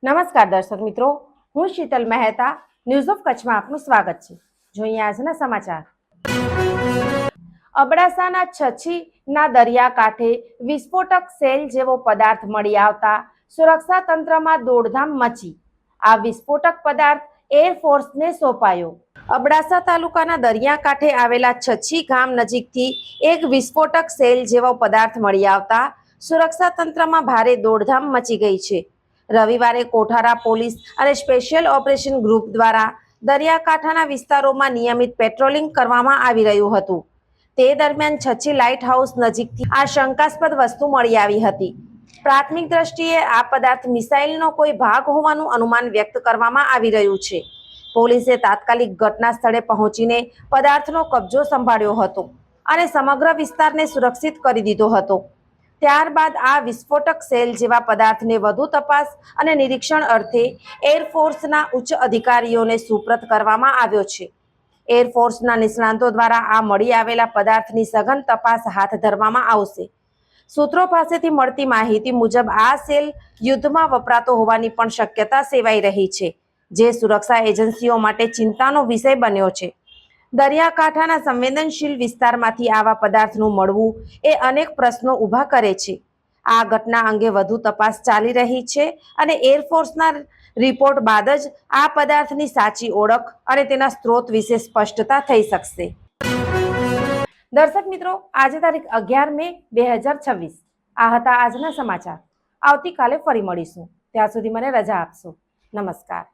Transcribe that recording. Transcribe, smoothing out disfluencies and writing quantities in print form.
નમસ્કાર દર્શક મિત્રો, હું શીતલ મહેતા ન્યૂઝ ઓફ કચ્છમાં આપનું સ્વાગત છે। જોઈએ આજના સમાચાર। અબડાસાના છછીના દરિયાકાંઠે વિસ્ફોટક સેલ જેવો પદાર્થ મળી આવતા સુરક્ષા તંત્રમાં દોડધામ મચી। આ વિસ્ફોટક પદાર્થ એરફોર્સને સોંપાયો। અબડાસા તાલુકાના દરિયાકાંઠે આવેલા છછી ગામ નજીકથી એક વિસ્ફોટક સેલ જેવો પદાર્થ મળી આવતા સુરક્ષા તંત્રમાં ભારે દોડધામ મચી ગઈ છે। રવિવારે કોઠારા પોલીસ અને સ્પેશિયલ ઓપરેશન ગ્રુપ દ્વારા દરિયાકાંઠાના વિસ્તારોમાં નિયમિત પેટ્રોલિંગ કરવામાં આવી રહ્યું હતું। તે દરમિયાન છછી લાઇટ હાઉસ નજીકથી આ શંકાસ્પદ વસ્તુ મળી આવી હતી। પ્રાથમિક દ્રષ્ટિએ આ પદાર્થ મિસાઇલનો કોઈ ભાગ હોવાનું અનુમાન વ્યક્ત કરવામાં આવી રહ્યું છે। પોલીસે તાત્કાલિક ઘટના સ્થળે પહોંચીને પદાર્થનો કબજો સંભાળ્યો હતો અને સમગ્ર વિસ્તારને સુરક્ષિત કરી દીધો હતો। ત્યારબાદ આ વિસ્ફોટક સેલ જેવા પદાર્થને વધુ તપાસ અને નિરીક્ષણ અર્થે એરફોર્સના ઉચ્ચ અધિકારીઓને સુપ્રત કરવામાં આવ્યો છે। એરફોર્સના નિષ્ણાંતો દ્વારા આ મળી આવેલા પદાર્થની સઘન તપાસ હાથ ધરવામાં આવશે। સૂત્રો પાસેથી મળતી માહિતી મુજબ આ સેલ યુદ્ધમાં વપરાતો હોવાની પણ શક્યતા સેવાઈ રહી છે, જે સુરક્ષા એજન્સીઓ માટે ચિંતાનો વિષય બન્યો છે। દરિયાકાંઠાના સંવેદનશીલ વિસ્તારમાંથી આવા પદાર્થનું મળવું એ અનેક પ્રશ્નો ઊભા કરે છે। આ ઘટના અંગે વધુ તપાસ ચાલી રહી છે અને એરફોર્સના રિપોર્ટ બાદ જ આ પદાર્થની સાચી ઓળખ અને તેના સ્ત્રોત વિશે સ્પષ્ટતા થઈ શકશે। દર્શક મિત્રો, આજે તારીખ 11 મે 2026 આ હતા આજના સમાચાર। આવતીકાલે ફરી મળીશું, ત્યાં સુધી મને રજા આપશો। નમસ્કાર।